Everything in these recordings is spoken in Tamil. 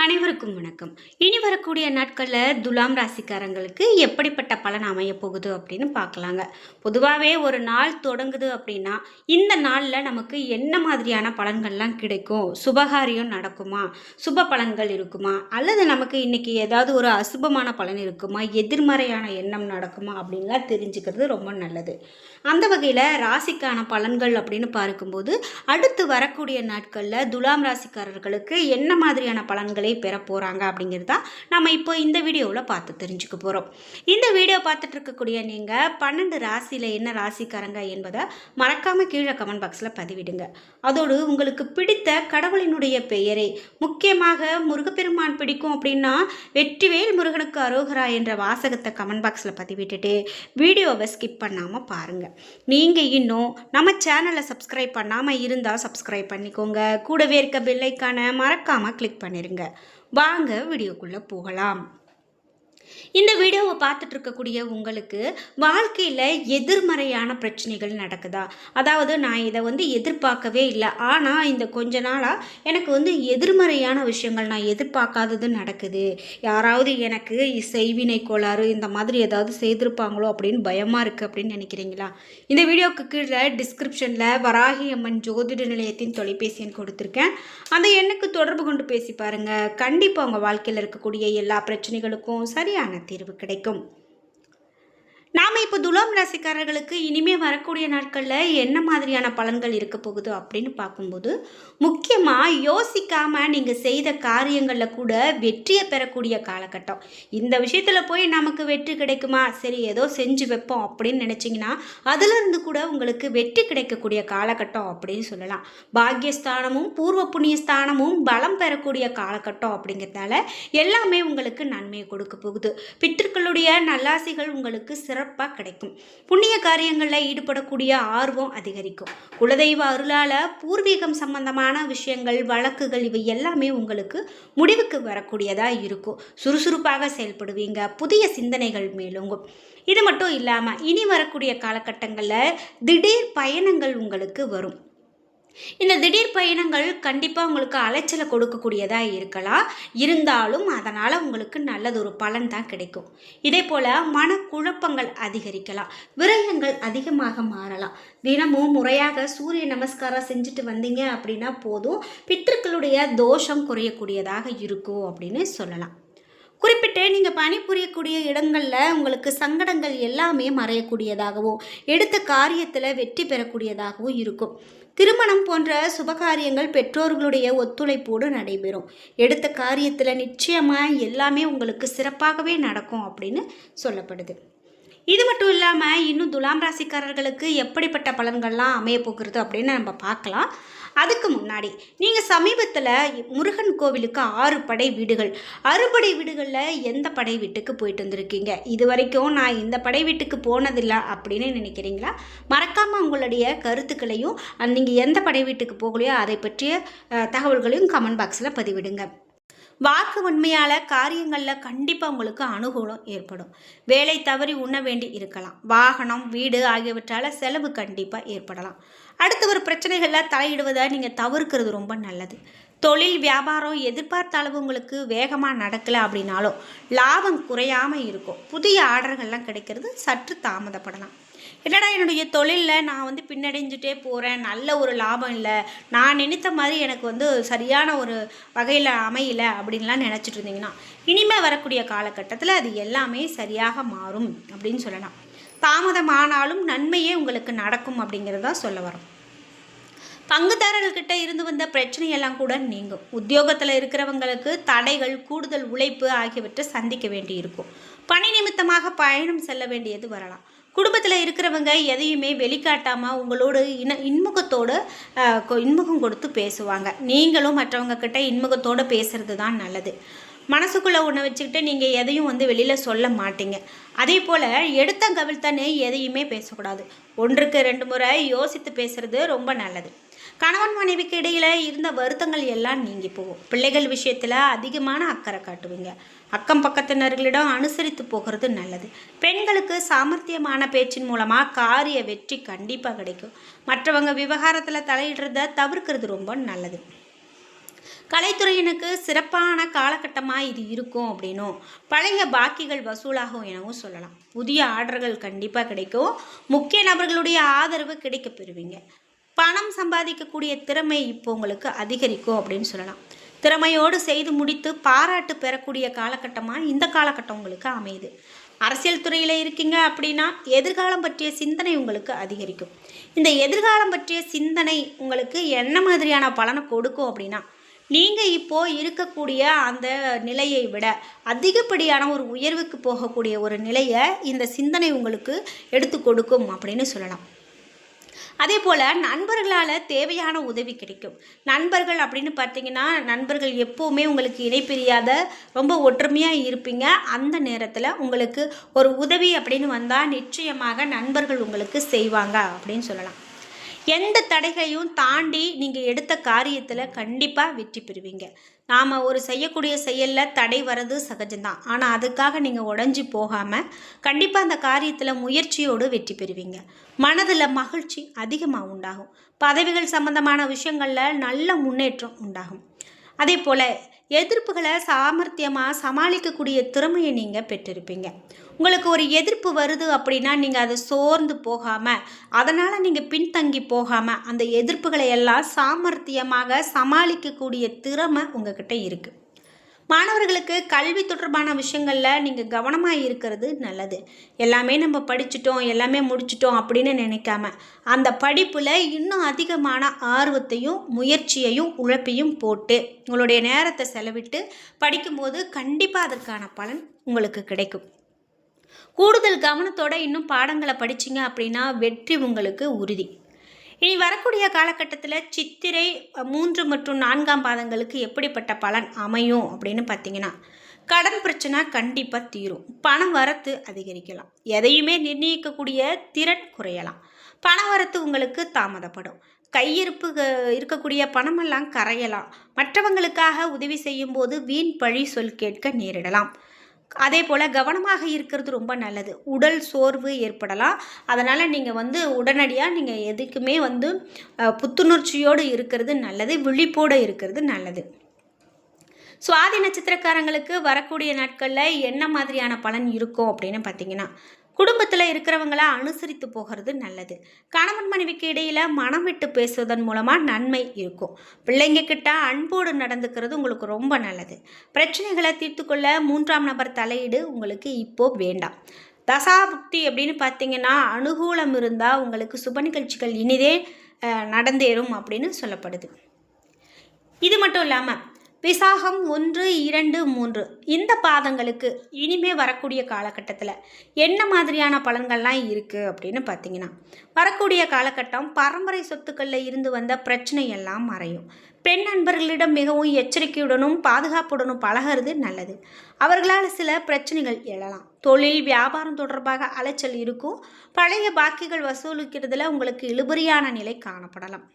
அனைவருக்கும் வணக்கம். இனி வரக்கூடிய நாட்களில் துலாம் ராசிக்காரங்களுக்கு எப்படிப்பட்ட பலன் அமைய போகுது அப்படின்னு பார்க்கலாங்க. பொதுவாகவே ஒரு நாள் தொடங்குது அப்படின்னா இந்த நாளில் நமக்கு என்ன மாதிரியான பலன்கள்லாம் கிடைக்கும், சுபகாரியம் நடக்குமா, சுப பலன்கள் இருக்குமா, அல்லது நமக்கு இன்னைக்கு ஏதாவது ஒரு அசுபமான பலன் இருக்குமா, எதிர்மறையான எண்ணம் நடக்குமா அப்படின்லாம் தெரிஞ்சுக்கிறது ரொம்ப நல்லது. அந்த வகையில் ராசிக்கான பலன்கள் அப்படின்னு பார்க்கும்போது அடுத்து வரக்கூடிய நாட்களில் துலாம் ராசிக்காரர்களுக்கு என்ன மாதிரியான பலன்களை பெற போகிறாங்க அப்படிங்கிறதா நம்ம இப்போ இந்த வீடியோவில் பார்த்து தெரிஞ்சுக்க போகிறோம். இந்த வீடியோ பார்த்துட்டு இருக்கக்கூடிய நீங்கள் 12 ராசியில் என்ன ராசிக்காரங்க என்பதை மறக்காமல் கீழே கமெண்ட் பாக்ஸில் பதிவிடுங்க. அதோடு உங்களுக்கு பிடித்த கடவுளினுடைய பெயரை, முக்கியமாக முருகப்பெருமான் பிடிக்கும் அப்படின்னா வெற்றிவேல் முருகனுக்கு அரோகரா என்ற வாசகத்தை கமெண்ட் பாக்ஸில் பதிவிட்டுட்டு வீடியோவை ஸ்கிப் பண்ணாமல் பாருங்கள். நீங்கள் இன்னும் நம்ம சேனலை சப்ஸ்கிரைப் பண்ணாமல் இருந்தால் சப்ஸ்கிரைப் பண்ணிக்கோங்க. கூடவே இருக்க பெல் ஐக்கானை மறக்காமல் கிளிக் பண்ணிடுங்க. வாங்க வீடியோக்குள்ளே போகலாம். இந்த வீடியோவை பார்த்துட்டு இருக்கக்கூடிய உங்களுக்கு வாழ்க்கையில் எதிர்மறையான பிரச்சனைகள் நடக்குதா? அதாவது நான் இதை எதிர்பார்க்கவே இல்லை, ஆனால் இந்த கொஞ்ச நாளாக எனக்கு எதிர்மறையான விஷயங்கள் நான் எதிர்பார்க்காதது நடக்குது, யாராவது எனக்கு செய்வினை கோளாறு இந்த மாதிரி ஏதாவது செய்திருப்பாங்களோ அப்படின்னு பயமாக இருக்குது அப்படின்னு நினைக்கிறீங்களா? இந்த வீடியோவுக்கு கீழே டிஸ்கிரிப்ஷனில் வராகி அம்மன் ஜோதிட நிலையத்தின் தொலைபேசி எண் கொடுத்துருக்கேன். அந்த எண்ணுக்கு தொடர்பு கொண்டு பேசி பாருங்கள். கண்டிப்பாக உங்கள் வாழ்க்கையில் இருக்கக்கூடிய எல்லா பிரச்சனைகளுக்கும் சரியான தீர்வு கிடைக்கும். நாம் இப்போ துலாம் ராசிக்காரர்களுக்கு இனிமே வரக்கூடிய நாட்களில் என்ன மாதிரியான பலன்கள் இருக்க போகுது அப்படின்னு பார்க்கும்போது, முக்கியமாக யோசிக்காமல் நீங்கள் செய்த காரியங்களில் கூட வெற்றியை பெறக்கூடிய காலகட்டம். இந்த விஷயத்தில் போய் நமக்கு வெற்றி கிடைக்குமா, சரி ஏதோ செஞ்சு வைப்போம் அப்படின்னு நினச்சிங்கன்னா அதிலிருந்து கூட உங்களுக்கு வெற்றி கிடைக்கக்கூடிய காலகட்டம் அப்படின்னு சொல்லலாம். பாக்கியஸ்தானமும் பூர்வ புண்ணியஸ்தானமும் பலம் பெறக்கூடிய காலகட்டம் அப்படிங்கிறதால எல்லாமே உங்களுக்கு நன்மையை கொடுக்க போகுது. பித்தர்களுடைய நல்லாசிகள் உங்களுக்கு சிறப்பாக கிடைக்கும். புண்ணிய காரியங்களில் ஈடுபடக்கூடிய ஆர்வம் அதிகரிக்கும். குலதெய்வ அருளால் பூர்வீகம் சம்பந்தமான விஷயங்கள், வழக்குகள் இவை எல்லாமே உங்களுக்கு முடிவுக்கு வரக்கூடியதாக இருக்கும். சுறுசுறுப்பாக செயல்படுவீங்க. புதிய சிந்தனைகள் மேலோங்கும். இது மட்டும் இல்லாமல் இனி வரக்கூடிய காலகட்டங்களில் திடீர் பயணங்கள் உங்களுக்கு வரும். இந்த திடீர் பயணங்கள் கண்டிப்பாக உங்களுக்கு அலைச்சலை கொடுக்கக்கூடியதாக இருக்கலாம். இருந்தாலும் அதனால் உங்களுக்கு நல்லதொரு பலன் தான் கிடைக்கும். இதே போல் மனக்குழப்பங்கள் அதிகரிக்கலாம். விரயங்கள் அதிகமாக மாறலாம். தினமும் முறையாக சூரிய நமஸ்காரம் செஞ்சுட்டு வந்தீங்க அப்படின்னா போதும், பித்ருக்களுடைய தோஷம் குறையக்கூடியதாக இருக்கும் அப்படின்னு சொல்லலாம். குறிப்பிட்டு நீங்கள் பணிபுரியக்கூடிய இடங்களில் உங்களுக்கு சங்கடங்கள் எல்லாமே மறையக்கூடியதாகவும் எடுத்த காரியத்தில் வெற்றி பெறக்கூடியதாகவும் இருக்கும். திருமணம் போன்ற சுபகாரியங்கள் பெற்றோர்களுடைய ஒத்துழைப்போடு நடைபெறும். எடுத்த காரியத்தில் நிச்சயமாக எல்லாமே உங்களுக்கு சிறப்பாகவே நடக்கும் அப்படின்னு சொல்லப்படுது. இது மட்டும் இல்லாமல் இன்னும் துலாம் ராசிக்காரர்களுக்கு எப்படிப்பட்ட பலன்கள்லாம் அமைய போகிறது அப்படின்னு நம்ம பார்க்கலாம். அதுக்கு முன்னாடி நீங்கள் சமீபத்தில் முருகன் கோவிலுக்கு 6 படை வீடுகள், அறுபடை வீடுகளில் எந்த படை வீட்டுக்கு போயிட்டு வந்திருக்கீங்க? இது வரைக்கும் நான் இந்த படை வீட்டுக்கு போனதில்லை அப்படின்னு நினைக்கிறீங்களா? மறக்காமல் உங்களுடைய கருத்துக்களையும் நீங்கள் எந்த படை வீட்டுக்கு போகலையோ அதை பற்றிய தகவல்களையும் கமெண்ட் பாக்ஸில் பதிவிடுங்க. வாக்கு உண்மையால் காரியங்களில் கண்டிப்பாக உங்களுக்கு அனுகூலம் ஏற்படும். வேலை தவறி உண்ண வேண்டி இருக்கலாம். வாகனம், வீடு ஆகியவற்றால் செலவு கண்டிப்பாக ஏற்படலாம். அடுத்து ஒரு பிரச்சனைகளில் தலையிடுவதை நீங்கள் தவிர்க்கிறது ரொம்ப நல்லது. தொழில் வியாபாரம் எதிர்பார்த்த அளவு உங்களுக்கு வேகமாக நடக்கலை அப்படின்னாலும் லாபம் குறையாமல் இருக்கும். புதிய ஆர்டர்கள்லாம் கிடைக்கிறது சற்று தாமதப்படலாம். என்னடா என்னுடைய தொழிலில் நான் பின்னடைஞ்சிட்டே போகிறேன், நல்ல ஒரு லாபம் இல்லை, நான் நினைத்த மாதிரி எனக்கு சரியான ஒரு வகையில் அமையலை அப்படின்லாம் நினச்சிட்டு இருந்தீங்கன்னா இனிமேல் வரக்கூடிய காலகட்டத்தில் அது எல்லாமே சரியாக மாறும் அப்படின்னு சொல்லலாம். தாமதமானாலும் நன்மையே உங்களுக்கு நடக்கும் அப்படிங்கிறதா சொல்ல வரோம். பங்குதாரர்கள்கிட்ட இருந்து வந்த பிரச்சனையெல்லாம் கூட நீங்கும். உத்தியோகத்தில் இருக்கிறவங்களுக்கு தடைகள், கூடுதல் உழைப்பு ஆகியவற்றை சந்திக்க வேண்டி இருக்கும். பணி நிமித்தமாக பயணம் செல்ல வேண்டியது வரலாம். குடும்பத்தில் இருக்கிறவங்க எதையுமே வெளிக்காட்டாமல் உங்களோடு இன்முகத்தோடு இன்முகம் கொடுத்து பேசுவாங்க. நீங்களும் மற்றவங்க கிட்ட இன்முகத்தோடு பேசுறது தான் நல்லது. மனசுக்குள்ளே ஒன்று வச்சுக்கிட்டு நீங்கள் எதையும் வெளியில் சொல்ல மாட்டீங்க. அதே போல் எடுத்தங்கவிழ்த்தனே எதையுமே பேசக்கூடாது. 1க்கு 2 முறை யோசித்து பேசுகிறது ரொம்ப நல்லது. கணவன் மனைவிக்கு இடையில் இருந்த வருத்தங்கள் எல்லாம் நீங்கி போகும். பிள்ளைகள் விஷயத்தில் அதிகமான அக்கறை காட்டுவீங்க. அக்கம் பக்கத்தினர்களிடம் அனுசரித்து போகிறது நல்லது. பெண்களுக்கு சாமர்த்தியமான பேச்சின் மூலமாக காரிய வெற்றி கண்டிப்பாக கிடைக்கும். மற்றவங்க விவகாரத்தில் தலையிடுறத தவிர்க்கிறது ரொம்ப நல்லது. கலைத்துறையினருக்கு சிறப்பான காலகட்டமாக இது இருக்கும் அப்படின்னும், பழைய பாக்கிகள் வசூலாகும் எனவும் சொல்லலாம். புதிய ஆர்டர்கள் கண்டிப்பாக கிடைக்கும். முக்கிய நபர்களுடைய ஆதரவு கிடைக்க பெறுவீங்க. பணம் சம்பாதிக்கக்கூடிய திறமை இப்போ உங்களுக்கு அதிகரிக்கும் அப்படின்னு சொல்லலாம். திறமையோடு செய்து முடித்து பாராட்டு பெறக்கூடிய காலகட்டமாக இந்த காலகட்டம் உங்களுக்கு அமையுது. அரசியல் துறையில் இருக்கீங்க அப்படின்னா எதிர்காலம் பற்றிய சிந்தனை உங்களுக்கு அதிகரிக்கும். இந்த எதிர்காலம் பற்றிய சிந்தனை உங்களுக்கு என்ன மாதிரியான பலனை கொடுக்கும் அப்படின்னா, நீங்கள் இப்போது இருக்கக்கூடிய அந்த நிலையை விட அதிகப்படியான ஒரு உயர்வுக்கு போகக்கூடிய ஒரு நிலையை இந்த சிந்தனை உங்களுக்கு எடுத்து கொடுக்கும் அப்படின்னு சொல்லலாம். அதே போல் நண்பர்களால் தேவையான உதவி கிடைக்கும். நண்பர்கள் அப்படின்னு பார்த்தீங்கன்னா, நண்பர்கள் எப்போவுமே உங்களுக்கு இணைப்பிரியாத ரொம்ப ஒற்றுமையாக இருப்பீங்க. அந்த நேரத்தில் உங்களுக்கு ஒரு உதவி அப்படின்னு வந்தால் நிச்சயமாக நண்பர்கள் உங்களுக்கு செய்வாங்க அப்படின்னு சொல்லலாம். எந்த தடைகளையும் தாண்டி நீங்கள் எடுத்த காரியத்தில் கண்டிப்பாக வெற்றி பெறுவீங்க. நாம் ஒரு செய்யக்கூடிய செயலில் தடை வர்றது சகஜம்தான். ஆனால் அதுக்காக நீங்கள் உடஞ்சி போகாமல் கண்டிப்பாக அந்த காரியத்தில் முயற்சியோடு வெற்றி பெறுவீங்க. மனதில் மகிழ்ச்சி அதிகமாக உண்டாகும். பதவிகள் சம்பந்தமான விஷயங்களில் நல்ல முன்னேற்றம் உண்டாகும். அதே போல் எதிர்ப்புகளை சாமர்த்தியமாக சமாளிக்கக்கூடிய திறமையை நீங்கள் பெற்றிருப்பீங்க. உங்களுக்கு ஒரு எதிர்ப்பு வருது அப்படின்னா நீங்கள் அதை சோர்ந்து போகாமல், அதனால் நீங்கள் பின்தங்கி போகாமல் அந்த எதிர்ப்புகளை எல்லாம் சாமர்த்தியமாக சமாளிக்கக்கூடிய திறமை உங்ககிட்ட இருக்குது. மாணவர்களுக்கு கல்வி தொடர்பான விஷயங்களில் நீங்கள் கவனமாக இருக்கிறது நல்லது. எல்லாமே நம்ம படிச்சிட்டோம், எல்லாமே முடிச்சிட்டோம் அப்படின்னு நினைக்காம அந்த படிப்பில் இன்னும் அதிகமான ஆர்வத்தையும் முயற்சியையும் உழைப்பையும் போட்டு உங்களுடைய நேரத்தை செலவிட்டு படிக்கும்போது கண்டிப்பாக அதற்கான பலன் உங்களுக்கு கிடைக்கும். கூடுதல் கவனத்தோடு இன்னும் பாடங்களை படிச்சிங்க அப்படின்னா வெற்றி உங்களுக்கு உறுதி. இனி வரக்கூடிய காலகட்டத்தில் சித்திரை 3 மற்றும் 4ஆம் பாதங்களுக்கு எப்படிப்பட்ட பலன் அமையும் அப்படின்னு பார்த்தீங்கன்னா, கடன் பிரச்சனை கண்டிப்பாக தீரும். பண வரத்து அதிகரிக்கலாம். எதையுமே நிர்ணயிக்கக்கூடிய திறன் குறையலாம். பண வரத்து உங்களுக்கு தாமதப்படும். கையிருப்பு இருக்கக்கூடிய பணமெல்லாம் கரையலாம். மற்றவங்களுக்காக உதவி செய்யும் போது வீண் பழி சொல் கேட்க நேரிடலாம். அதே போல் கவனமாக இருக்கிறது ரொம்ப நல்லது. உடல் சோர்வு ஏற்படலாம். அதனால் நீங்கள் உடனடியாக நீங்கள் எதுக்குமே புத்துணர்ச்சியோடு இருக்கிறது நல்லது. விழிப்போடு இருக்கிறது நல்லது. சுவாதி நட்சத்திரக்காரங்களுக்கு வரக்கூடிய நாட்களில் என்ன மாதிரியான பலன் இருக்கும் அப்படின்னு பார்த்தீங்கன்னா, குடும்பத்தில் இருக்கிறவங்கள அனுசரித்து போகிறது நல்லது. கணவன் மனைவிக்கு இடையில் மனம் விட்டு பேசுவதன் மூலமாக நன்மை இருக்கும். பிள்ளைங்க கிட்ட அன்போடு நடந்துக்கிறது உங்களுக்கு ரொம்ப நல்லது. பிரச்சனைகளை தீர்த்துக்கொள்ள 3ஆம் நபர் தலையீடு உங்களுக்கு இப்போது வேண்டாம். தசாபுக்தி அப்படின்னு பார்த்தீங்கன்னா, அனுகூலம் இருந்தால் உங்களுக்கு சுப நிகழ்ச்சிகள் இனிதே நடந்தேறும் அப்படின்னு சொல்லப்படுது. இது மட்டும் இல்லாமல் விசாகம் 1, 2, 3 இந்த பாதங்களுக்கு இனிமே வரக்கூடிய காலகட்டத்தில் என்ன மாதிரியான பலன்கள்லாம் இருக்குது அப்படின்னு பார்த்தீங்கன்னா, வரக்கூடிய காலகட்டம் பரம்பரை சொத்துக்களில் இருந்து வந்த பிரச்சனை எல்லாம் மறையும். பெண் நண்பர்களிடம் மிகவும் எச்சரிக்கையுடனும் பாதுகாப்புடனும் பழகிறது நல்லது. அவர்களால் சில பிரச்சனைகள் எழலாம். தொழில் வியாபாரம் தொடர்பாக அலைச்சல் இருக்கும். பழைய பாக்கிகள் வசூலிக்கிறதுல உங்களுக்கு இழுபறியான நிலை காணப்படலாம்.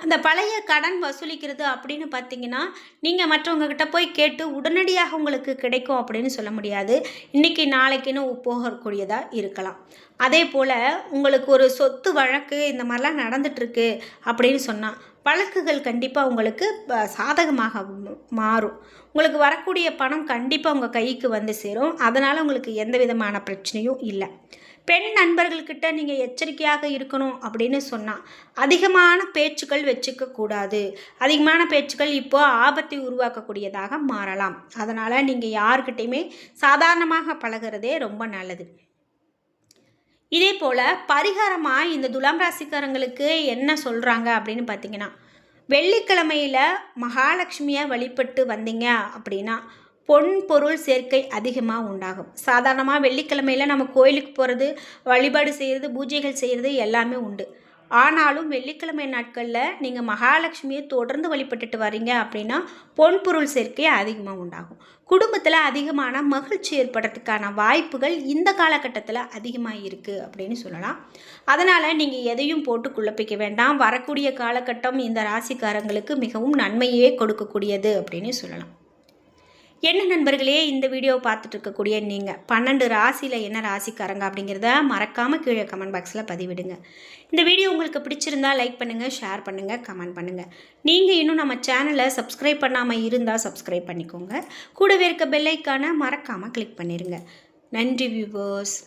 அந்த பழைய கடன் வசூலிக்கிறது அப்படின்னு பார்த்தீங்கன்னா, நீங்கள் மற்றவங்கக்கிட்ட போய் கேட்டு உடனடியாக உங்களுக்கு கிடைக்கும் அப்படின்னு சொல்ல முடியாது. இன்றைக்கி நாளைக்குன்னு போகக்கூடியதாக இருக்கலாம். அதே போல் உங்களுக்கு ஒரு சொத்து வழக்கு இந்த மாதிரிலாம் நடந்துகிட்ருக்கு அப்படின்னு சொன்னால் வழக்குகள் கண்டிப்பாக உங்களுக்கு சாதகமாக மாறும். உங்களுக்கு வரக்கூடிய பணம் கண்டிப்பாக உங்கள் கைக்கு வந்து சேரும். அதனால் உங்களுக்கு எந்த விதமான பிரச்சனையும் இல்லை. பெண் நண்பர்கள்கிட்ட நீங்கள் எச்சரிக்கையாக இருக்கணும் அப்படின்னு சொன்னால், அதிகமான பேச்சுக்கள் வச்சுக்கக்கூடாது. அதிகமான பேச்சுக்கள் இப்போது ஆபத்தை உருவாக்கக்கூடியதாக மாறலாம். அதனால் நீங்கள் யார்கிட்டையுமே சாதாரணமாக பழகிறதே ரொம்ப நல்லது. இதே போல் பரிகாரமாக இந்த துலாம் ராசிக்காரங்களுக்கு என்ன சொல்கிறாங்க அப்படின்னு பார்த்தீங்கன்னா, வெள்ளிக்கிழமையில் மகாலட்சுமியை வழிபட்டு வந்தீங்க அப்படின்னா பொன் பொருள் சேர்க்கை அதிகமாக உண்டாகும். சாதாரணமாக வெள்ளிக்கிழமையில் நம்ம கோயிலுக்கு போகிறது, வழிபாடு செய்கிறது, பூஜைகள் செய்கிறது எல்லாமே உண்டு. ஆனாலும் வெள்ளிக்கிழமை நாட்களில் நீங்கள் மகாலட்சுமியை தொடர்ந்து வழிபட்டுட்டு வரீங்க அப்படின்னா பொன் பொருள் சேர்க்கை அதிகமாக உண்டாகும். குடும்பத்தில் அதிகமான மகிழ்ச்சி ஏற்படுறதுக்கான வாய்ப்புகள் இந்த காலகட்டத்தில் அதிகமாக இருக்குது அப்படின்னு சொல்லலாம். அதனால் நீங்கள் எதையும் போட்டு குழப்பிக்க வேண்டாம். வரக்கூடிய காலகட்டம் இந்த ராசிக்காரங்களுக்கு மிகவும் நன்மையே கொடுக்கக்கூடியது அப்படின்னு சொல்லலாம். என்ன நண்பர்களே, இந்த வீடியோவை பார்த்துட்டு இருக்கக்கூடிய நீங்கள் 12 ராசியில் என்ன ராசிக்காரங்க அப்படிங்கிறத மறக்காமல் கீழே கமெண்ட் பாக்ஸில் பதிவிடுங்க. இந்த வீடியோ உங்களுக்கு பிடிச்சிருந்தா லைக் பண்ணுங்கள், ஷேர் பண்ணுங்கள், கமெண்ட் பண்ணுங்கள். நீங்கள் இன்னும் நம்ம சேனலை சப்ஸ்கிரைப் பண்ணாமல் இருந்தால் சப்ஸ்கிரைப் பண்ணிக்கோங்க. கூடவே இருக்க பெல் ஐக்கானை மறக்காமல் கிளிக் பண்ணிடுங்க. நன்றி வியூவர்ஸ்.